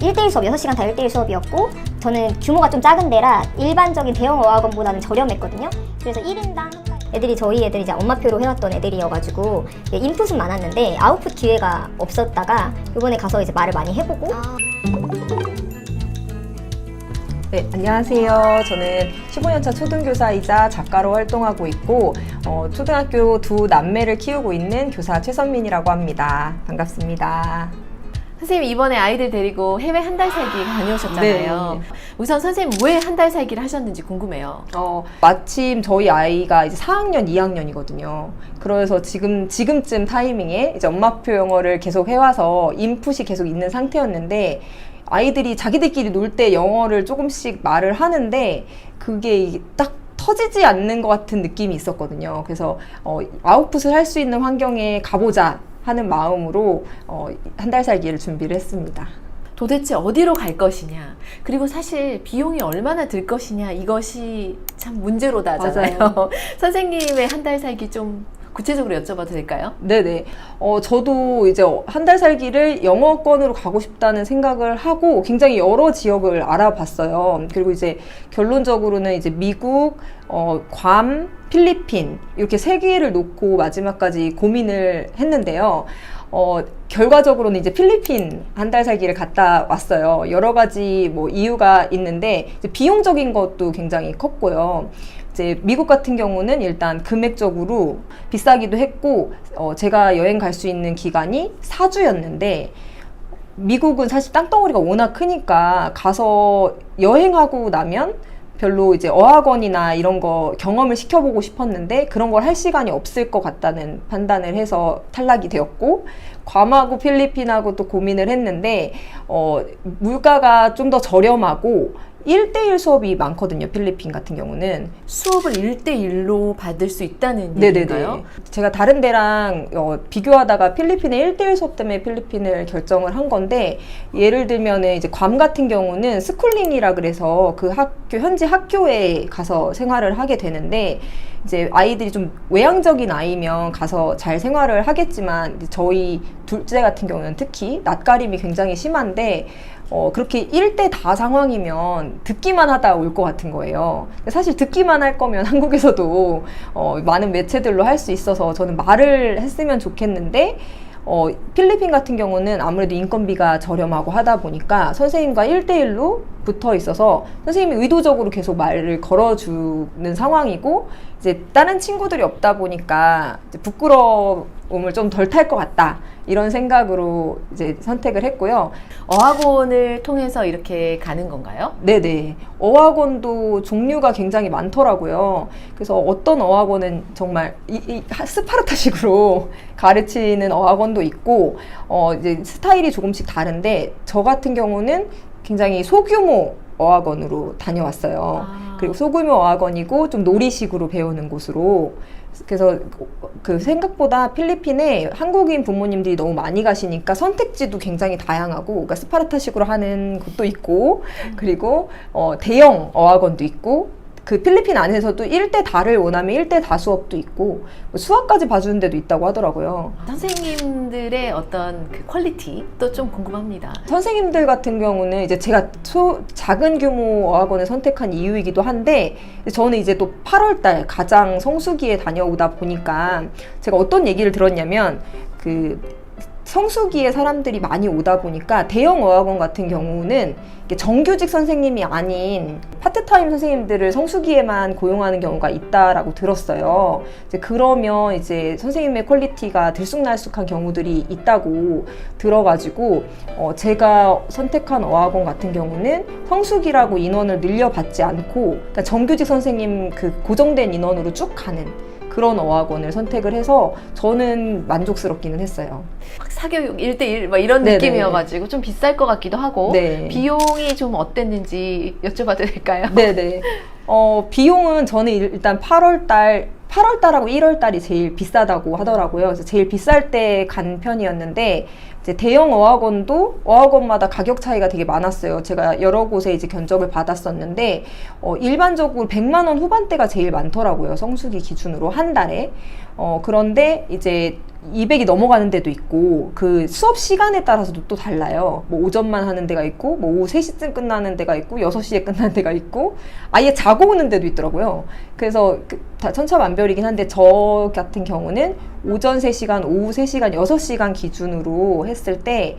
1대1 수업 6시간 다 1대1 수업이었고 저는 규모가 좀 작은 데라 일반적인 대형 어학원보다는 저렴했거든요. 그래서 1인당 저희 애들이 이제 엄마표로 해왔던 애들이어가지고 인풋은 많았는데 아웃풋 기회가 없었다가 이번에 가서 이제 말을 많이 해보고. 네, 안녕하세요. 저는 15년차 초등교사이자 작가로 활동하고 있고 초등학교 두 남매를 키우고 있는 교사 최선민이라고 합니다. 반갑습니다. 선생님 이번에 아이들 데리고 해외 한 달 살기 다녀오셨잖아요. 네. 우선 선생님 왜 한 달 살기를 하셨는지 궁금해요. 마침 저희 아이가 이제 4학년, 2학년이거든요. 그래서 지금쯤 타이밍에 이제 엄마표 영어를 계속 해와서 인풋이 계속 있는 상태였는데 아이들이 자기들끼리 놀 때 영어를 조금씩 말을 하는데 그게 딱 터지지 않는 것 같은 느낌이 있었거든요. 그래서 아웃풋을 할 수 있는 환경에 가보자 하는 마음으로 한 달 살기를 준비를 했습니다. 도대체 어디로 갈 것이냐, 그리고 사실 비용이 얼마나 들 것이냐, 이것이 참 문제로다잖아요. 선생님의 한 달 살기 좀 구체적으로 여쭤봐도 될까요? 네네. 저도 이제 한 달 살기를 영어권으로 가고 싶다는 생각을 하고 굉장히 여러 지역을 알아봤어요. 그리고 이제 결론적으로는 이제 미국, 괌, 필리핀 이렇게 세 개를 놓고 마지막까지 고민을 했는데요. 결과적으로는 이제 필리핀 한 달 살기를 갔다 왔어요. 여러 가지 뭐 이유가 있는데 이제 비용적인 것도 굉장히 컸고요. 이제 미국 같은 경우는 일단 금액적으로 비싸기도 했고 제가 여행 갈 수 있는 기간이 4주였는데 미국은 사실 땅덩어리가 워낙 크니까 가서 여행하고 나면 별로 이제 어학원이나 이런 거 경험을 시켜보고 싶었는데 그런 걸 할 시간이 없을 것 같다는 판단을 해서 탈락이 되었고, 괌하고 필리핀하고 또 고민을 했는데 물가가 좀 더 저렴하고 1대1 수업이 많거든요. 필리핀 같은 경우는 수업을 1대1로 받을 수 있다는 네네네. 얘기인가요? 제가 다른 데랑 비교하다가 필리핀의 1대1 수업 때문에 필리핀을 결정을 한 건데, 예를 들면 이제 괌 같은 경우는 스쿨링이라 그래서 그 현지 학교에 가서 생활을 하게 되는데, 이제 아이들이 좀 외향적인 아이면 가서 잘 생활을 하겠지만 저희 둘째 같은 경우는 특히 낯가림이 굉장히 심한데 그렇게 1대 다 상황이면 듣기만 하다 올 것 같은 거예요. 사실 듣기만 할 거면 한국에서도 많은 매체들로 할 수 있어서 저는 말을 했으면 좋겠는데 필리핀 같은 경우는 아무래도 인건비가 저렴하고 하다 보니까 선생님과 1대1로 붙어 있어서 선생님이 의도적으로 계속 말을 걸어주는 상황이고, 이제 다른 친구들이 없다 보니까 이제 부끄러움을 좀 덜 탈 것 같다, 이런 생각으로 이제 선택을 했고요. 어학원을 통해서 이렇게 가는 건가요? 네네. 어학원도 종류가 굉장히 많더라고요. 그래서 어떤 어학원은 정말 스파르타식으로 가르치는 어학원도 있고, 이제 스타일이 조금씩 다른데, 저 같은 경우는 굉장히 소규모 어학원으로 다녀왔어요. 그리고 소규모 어학원이고 좀 놀이식으로 배우는 곳으로. 그래서 그 생각보다 필리핀에 한국인 부모님들이 너무 많이 가시니까 선택지도 굉장히 다양하고, 그러니까 스파르타식으로 하는 곳도 있고, 그리고 대형 어학원도 있고, 그 필리핀 안에서도 1대 다를 원하면 1대 다 수업도 있고, 수학까지 봐주는 데도 있다고 하더라고요. 선생님들의 어떤 그 퀄리티도 좀 궁금합니다. 선생님들 같은 경우는 이제 제가 작은 규모 어학원을 선택한 이유이기도 한데, 저는 이제 또 8월달 가장 성수기에 다녀오다 보니까 제가 어떤 얘기를 들었냐면, 성수기에 사람들이 많이 오다 보니까 대형 어학원 같은 경우는 정규직 선생님이 아닌 파트타임 선생님들을 성수기에만 고용하는 경우가 있다라고 들었어요. 그러면 이제 선생님의 퀄리티가 들쑥날쑥한 경우들이 있다고 들어가지고 제가 선택한 어학원 같은 경우는 성수기라고 인원을 늘려받지 않고, 그러니까 정규직 선생님 그 고정된 인원으로 쭉 가는 그런 어학원을 선택을 해서 저는 만족스럽기는 했어요. 사교육 1대1 막 이런 네네. 느낌이어가지고 좀 비쌀 것 같기도 하고. 네. 비용이 좀 어땠는지 여쭤봐도 될까요? 네네. 비용은 저는 일단 8월달하고 1월달이 제일 비싸다고 하더라고요. 그래서 제일 비쌀 때 간 편이었는데, 이제 대형 어학원도 어학원마다 가격 차이가 되게 많았어요. 제가 여러 곳에 이제 견적을 받았었는데, 일반적으로 100만 원 후반대가 제일 많더라고요. 성수기 기준으로 한 달에. 그런데 이제 200이 넘어가는 데도 있고 그 수업 시간에 따라서도 또 달라요. 뭐 오전만 하는 데가 있고 뭐 오후 3시쯤 끝나는 데가 있고 6시에 끝나는 데가 있고 아예 자고 오는 데도 있더라고요. 그래서 다 천차만별이긴 한데 저 같은 경우는 오전 3시간, 오후 3시간, 6시간 기준으로 했을 때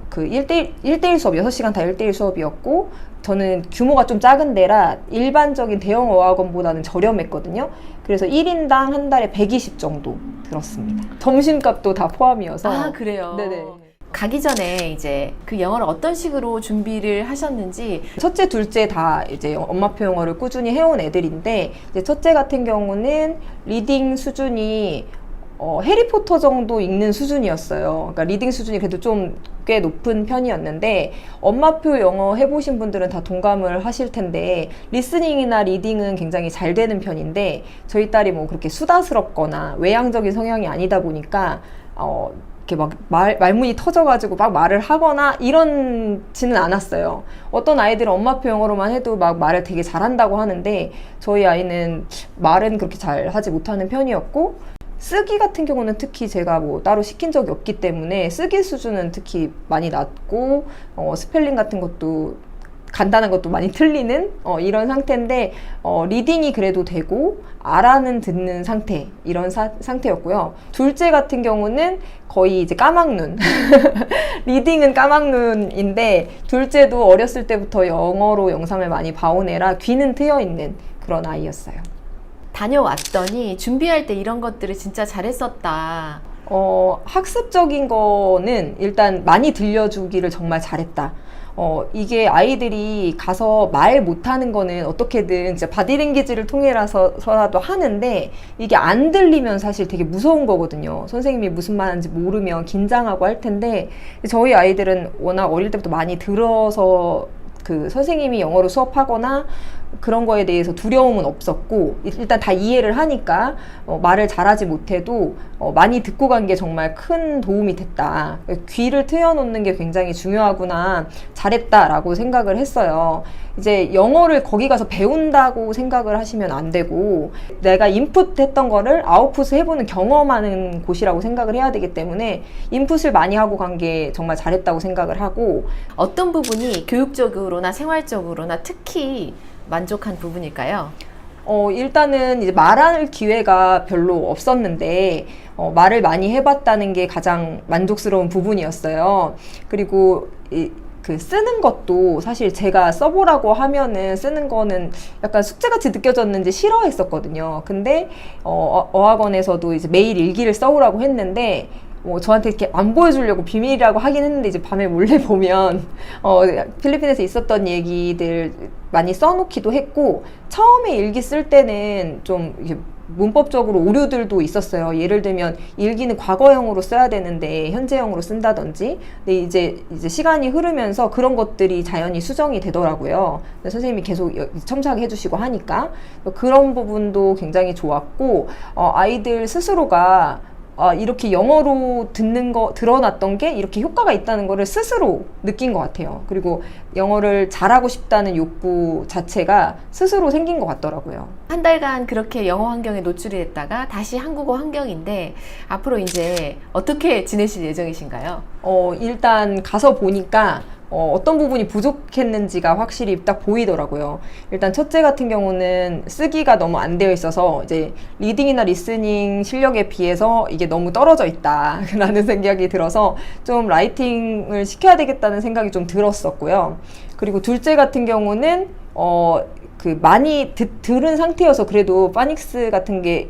그 1대1 수업 6시간 다 1대1 수업이었고 저는 규모가 좀 작은 데라 일반적인 대형 어학원보다는 저렴했거든요. 그래서 1인당 한 달에 120 정도 들었습니다. 점심값도 다 포함이어서. 아, 그래요? 네네. 가기 전에 이제 그 영어를 어떤 식으로 준비를 하셨는지. 첫째, 둘째 다 이제 엄마표 영어를 꾸준히 해온 애들인데 이제 첫째 같은 경우는 리딩 수준이 해리포터 정도 읽는 수준이었어요. 그러니까 리딩 수준이 그래도 좀 꽤 높은 편이었는데 엄마표 영어 해보신 분들은 다 동감을 하실 텐데 리스닝이나 리딩은 굉장히 잘 되는 편인데 저희 딸이 뭐 그렇게 수다스럽거나 외향적인 성향이 아니다 보니까 이렇게 막 말문이 터져가지고 막 말을 하거나 이런지는 않았어요. 어떤 아이들은 엄마표 영어로만 해도 막 말을 되게 잘한다고 하는데 저희 아이는 말은 그렇게 잘 하지 못하는 편이었고 쓰기 같은 경우는 특히 제가 뭐 따로 시킨 적이 없기 때문에 쓰기 수준은 특히 많이 낮고 스펠링 같은 것도 간단한 것도 많이 틀리는 이런 상태인데 리딩이 그래도 되고 알아는 듣는 상태 이런 상태였고요. 둘째 같은 경우는 거의 이제 까막눈 리딩은 까막눈인데 둘째도 어렸을 때부터 영어로 영상을 많이 봐온 애라 귀는 트여있는 그런 아이였어요. 다녀왔더니 준비할 때 이런 것들을 진짜 잘했었다. 학습적인 거는 일단 많이 들려주기를 정말 잘했다. 이게 아이들이 가서 말 못하는 거는 어떻게든 이제 바디랭귀지를 통해서라도 하는데 이게 안 들리면 사실 되게 무서운 거거든요. 선생님이 무슨 말 하는지 모르면 긴장하고 할 텐데 저희 아이들은 워낙 어릴 때부터 많이 들어서 그 선생님이 영어로 수업하거나 그런 거에 대해서 두려움은 없었고 일단 다 이해를 하니까 말을 잘하지 못해도 많이 듣고 간 게 정말 큰 도움이 됐다. 귀를 트여놓는 게 굉장히 중요하구나. 잘했다라고 생각을 했어요. 이제 영어를 거기 가서 배운다고 생각을 하시면 안 되고 내가 인풋했던 거를 아웃풋을 해보는 경험하는 곳이라고 생각을 해야 되기 때문에 인풋을 많이 하고 간 게 정말 잘했다고 생각을 하고 어떤 부분이 교육적으로나 생활적으로나 특히 만족한 부분일까요? 일단은 이제 말할 기회가 별로 없었는데 말을 많이 해봤다는 게 가장 만족스러운 부분이었어요. 그리고 그 쓰는 것도 사실 제가 써보라고 하면은 쓰는 거는 약간 숙제같이 느껴졌는지 싫어했었거든요. 근데 어학원에서도 이제 매일 일기를 써오라고 했는데 저한테 이렇게 안 보여주려고 비밀이라고 하긴 했는데 이제 밤에 몰래 보면 필리핀에서 있었던 얘기들 많이 써놓기도 했고 처음에 일기 쓸 때는 좀 이렇게 문법적으로 오류들도 있었어요. 예를 들면 일기는 과거형으로 써야 되는데 현재형으로 쓴다든지. 근데 이제 시간이 흐르면서 그런 것들이 자연히 수정이 되더라고요. 선생님이 계속 첨삭해 주시고 하니까 그런 부분도 굉장히 좋았고 아이들 스스로가 이렇게 영어로 드러났던 게 이렇게 효과가 있다는 거를 스스로 느낀 것 같아요. 그리고 영어를 잘하고 싶다는 욕구 자체가 스스로 생긴 것 같더라고요. 한 달간 그렇게 영어 환경에 노출이 됐다가 다시 한국어 환경인데 앞으로 이제 어떻게 지내실 예정이신가요? 일단 가서 보니까 어떤 부분이 부족했는지가 확실히 딱 보이더라고요. 일단 첫째 같은 경우는 쓰기가 너무 안 되어 있어서 이제 리딩이나 리스닝 실력에 비해서 이게 너무 떨어져 있다 라는 생각이 들어서 좀 라이팅을 시켜야 되겠다는 생각이 좀 들었었고요. 그리고 둘째 같은 경우는 많이 들은 상태여서 그래도 파닉스 같은 게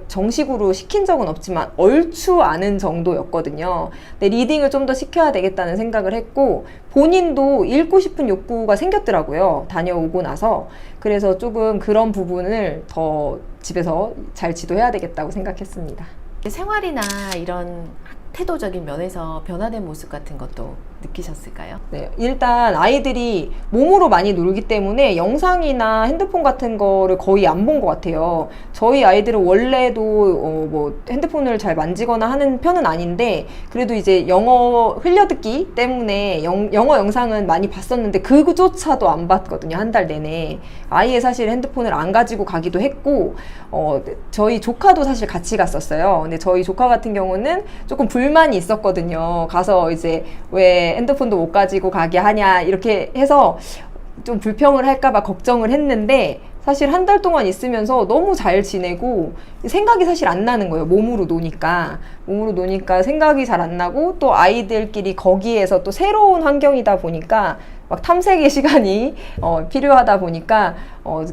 정식으로 시킨 적은 없지만 얼추 아는 정도였거든요. 근데 리딩을 좀 더 시켜야 되겠다는 생각을 했고 본인도 읽고 싶은 욕구가 생겼더라고요. 다녀오고 나서. 그래서 조금 그런 부분을 더 집에서 잘 지도해야 되겠다고 생각했습니다. 생활이나 이런 태도적인 면에서 변화된 모습 같은 것도 느끼셨을까요? 네, 일단 아이들이 몸으로 많이 놀기 때문에 영상이나 핸드폰 같은 거를 거의 안 본 것 같아요. 저희 아이들은 원래도 뭐 핸드폰을 잘 만지거나 하는 편은 아닌데 그래도 이제 영어 흘려듣기 때문에 영어 영상은 많이 봤었는데 그조차도 안 봤거든요. 한 달 내내. 아예 사실 핸드폰을 안 가지고 가기도 했고 저희 조카도 사실 같이 갔었어요. 근데 저희 조카 같은 경우는 조금 불만이 있었거든요. 가서 이제 왜 핸드폰도 못 가지고 가게 하냐 이렇게 해서 좀 불평을 할까봐 걱정을 했는데 사실 한 달 동안 있으면서 너무 잘 지내고 생각이 사실 안 나는 거예요. 몸으로 노니까 생각이 잘 안 나고 또 아이들끼리 거기에서 또 새로운 환경이다 보니까 막 탐색의 시간이 필요하다 보니까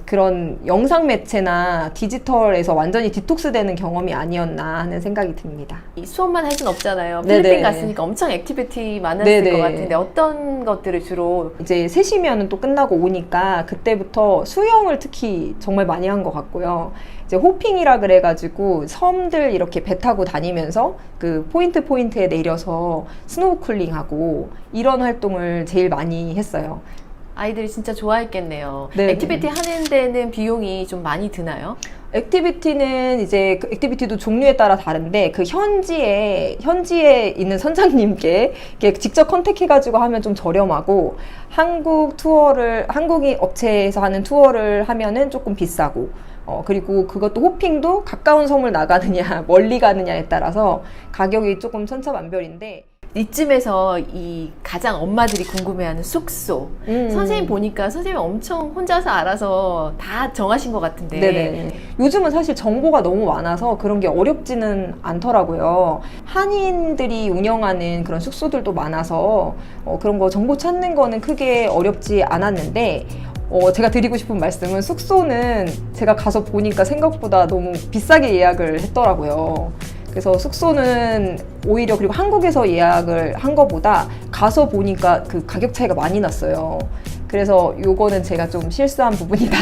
그런 영상 매체나 디지털에서 완전히 디톡스 되는 경험이 아니었나 하는 생각이 듭니다. 이 수업만 할 순 없잖아요. 네네. 필리핀 갔으니까 엄청 액티비티 많았을 네네. 것 같은데 어떤 것들을 주로 이제 3시면 또 끝나고 오니까 그때부터 수영을 특히 정말 많이 한 것 같고요. 이제 호핑이라 그래가지고 섬들 이렇게 배 타고 다니면서 그 포인트에 내려서 스노우쿨링하고 이런 활동을 제일 많이 했어요. 아이들이 진짜 좋아했겠네요. 네네. 액티비티 하는 데는 비용이 좀 많이 드나요? 액티비티는 이제 그 액티비티도 종류에 따라 다른데 그 현지에 있는 선장님께 이렇게 직접 컨택해가지고 하면 좀 저렴하고 한국이 업체에서 하는 투어를 하면은 조금 비싸고 그리고 그것도 호핑도 가까운 섬을 나가느냐 멀리 가느냐에 따라서 가격이 조금 천차만별인데 이쯤에서 이 가장 엄마들이 궁금해하는 숙소. 선생님 보니까 선생님이 엄청 혼자서 알아서 다 정하신 것 같은데. 네네. 요즘은 사실 정보가 너무 많아서 그런 게 어렵지는 않더라고요. 한인들이 운영하는 그런 숙소들도 많아서 그런 거 정보 찾는 거는 크게 어렵지 않았는데 제가 드리고 싶은 말씀은 숙소는 제가 가서 보니까 생각보다 너무 비싸게 예약을 했더라고요. 그래서 숙소는 오히려 그리고 한국에서 예약을 한 거보다 가서 보니까 그 가격 차이가 많이 났어요. 그래서 요거는 제가 좀 실수한 부분이다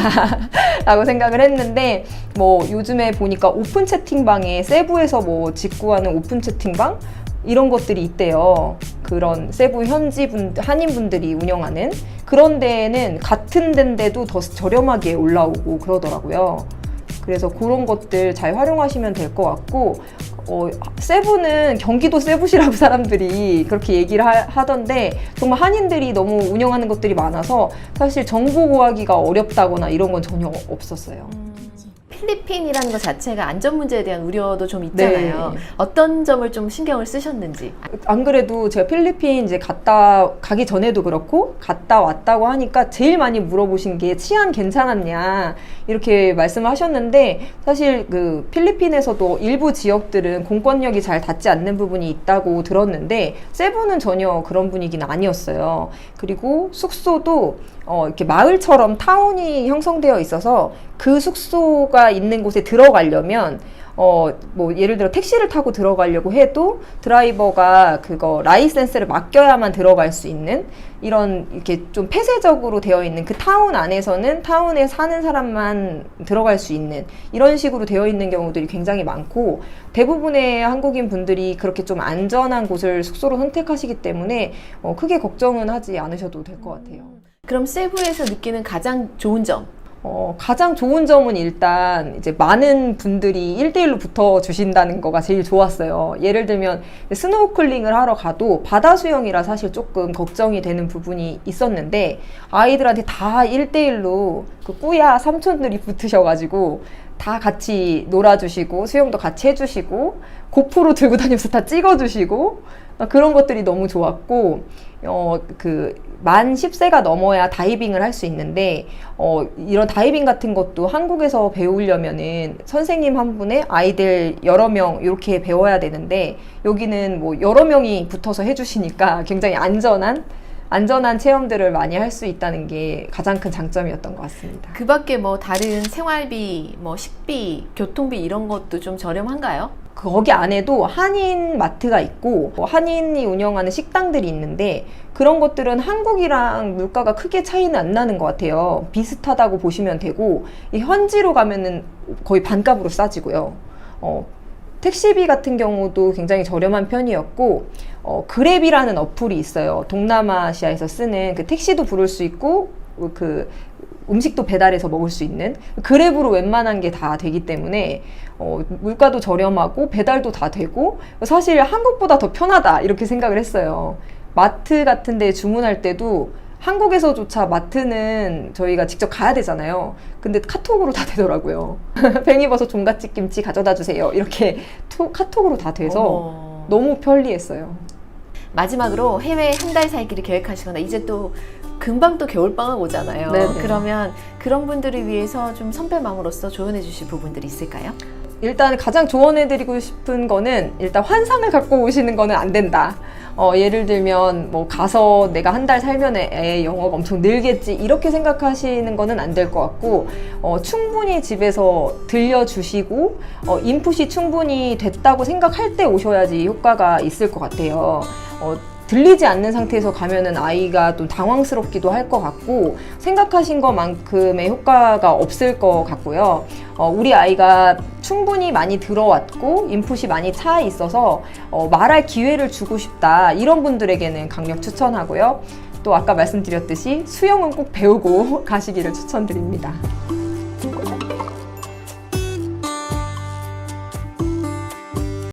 라고 생각을 했는데 뭐 요즘에 보니까 오픈 채팅방에 세부에서 뭐 직구하는 오픈 채팅방 이런 것들이 있대요. 그런 세부 한인분들이 운영하는 그런 데에는 같은 데인데도 더 저렴하게 올라오고 그러더라고요. 그래서 그런 것들 잘 활용하시면 될 것 같고 세부는 경기도 세부시라고 사람들이 그렇게 얘기를 하던데 정말 한인들이 너무 운영하는 것들이 많아서 사실 정보 구하기가 어렵다거나 이런 건 전혀 없었어요. 필리핀이라는 것 자체가 안전 문제에 대한 우려도 좀 있잖아요. 네. 어떤 점을 좀 신경을 쓰셨는지. 안 그래도 제가 필리핀 이제 가기 전에도 그렇고 갔다 왔다고 하니까 제일 많이 물어보신 게 치안 괜찮았냐 이렇게 말씀을 하셨는데 사실 그 필리핀에서도 일부 지역들은 공권력이 잘 닿지 않는 부분이 있다고 들었는데 세부는 전혀 그런 분위기는 아니었어요. 그리고 숙소도 이렇게 마을처럼 타운이 형성되어 있어서 그 숙소가 있는 곳에 들어가려면 뭐 예를 들어 택시를 타고 들어가려고 해도 드라이버가 그거 라이센스를 맡겨야만 들어갈 수 있는 이런 이렇게 좀 폐쇄적으로 되어 있는 그 타운 안에서는 타운에 사는 사람만 들어갈 수 있는 이런 식으로 되어 있는 경우들이 굉장히 많고 대부분의 한국인 분들이 그렇게 좀 안전한 곳을 숙소로 선택하시기 때문에 크게 걱정은 하지 않으셔도 될 것 같아요. 그럼 세부에서 느끼는 가장 좋은 점? 가장 좋은 점은 일단 이제 많은 분들이 1대1로 붙어주신다는 거가 제일 좋았어요. 예를 들면 스노우클링을 하러 가도 바다 수영이라 사실 조금 걱정이 되는 부분이 있었는데 아이들한테 다 1대1로 그 꾸야 삼촌들이 붙으셔가지고 다 같이 놀아주시고 수영도 같이 해주시고 고프로 들고 다니면서 다 찍어주시고 그런 것들이 너무 좋았고 만 10세가 넘어야 다이빙을 할 수 있는데 이런 다이빙 같은 것도 한국에서 배우려면은 선생님 한 분에 아이들 여러 명 이렇게 배워야 되는데 여기는 뭐 여러 명이 붙어서 해주시니까 굉장히 안전한 체험들을 많이 할 수 있다는 게 가장 큰 장점이었던 것 같습니다. 그 밖에 뭐 다른 생활비, 뭐 식비, 교통비 이런 것도 좀 저렴한가요? 거기 안에도 한인 마트가 있고 한인이 운영하는 식당들이 있는데 그런 것들은 한국이랑 물가가 크게 차이는 안 나는 것 같아요. 비슷하다고 보시면 되고 현지로 가면은 거의 반값으로 싸지고요. 택시비 같은 경우도 굉장히 저렴한 편이었고 그랩이라는 어플이 있어요. 동남아시아에서 쓰는 그 택시도 부를 수 있고 그 음식도 배달해서 먹을 수 있는 그랩으로 웬만한 게 다 되기 때문에 물가도 저렴하고 배달도 다 되고 사실 한국보다 더 편하다 이렇게 생각을 했어요. 마트 같은 데 주문할 때도 한국에서조차 마트는 저희가 직접 가야 되잖아요. 근데 카톡으로 다 되더라고요. 팽이버섯 종갓집 김치 가져다 주세요. 이렇게 카톡으로 다 돼서 너무 편리했어요. 마지막으로 해외 한 달 살기를 계획하시거나 이제 또 금방 또 겨울방학 오잖아요. 네네. 그러면 그런 분들을 위해서 좀 선배맘으로서 조언해 주실 부분들이 있을까요? 일단 가장 조언해드리고 싶은 거는 일단 환상을 갖고 오시는 거는 안 된다. 예를 들면 뭐 가서 내가 한 달 살면 애 영어가 엄청 늘겠지 이렇게 생각하시는 거는 안 될 것 같고 충분히 집에서 들려주시고 인풋이 충분히 됐다고 생각할 때 오셔야지 효과가 있을 것 같아요. 들리지 않는 상태에서 가면은 아이가 좀 당황스럽기도 할 것 같고 생각하신 것만큼의 효과가 없을 것 같고요. 우리 아이가 충분히 많이 들어왔고 인풋이 많이 차 있어서 말할 기회를 주고 싶다 이런 분들에게는 강력 추천하고요. 또 아까 말씀드렸듯이 수영은 꼭 배우고 가시기를 추천드립니다.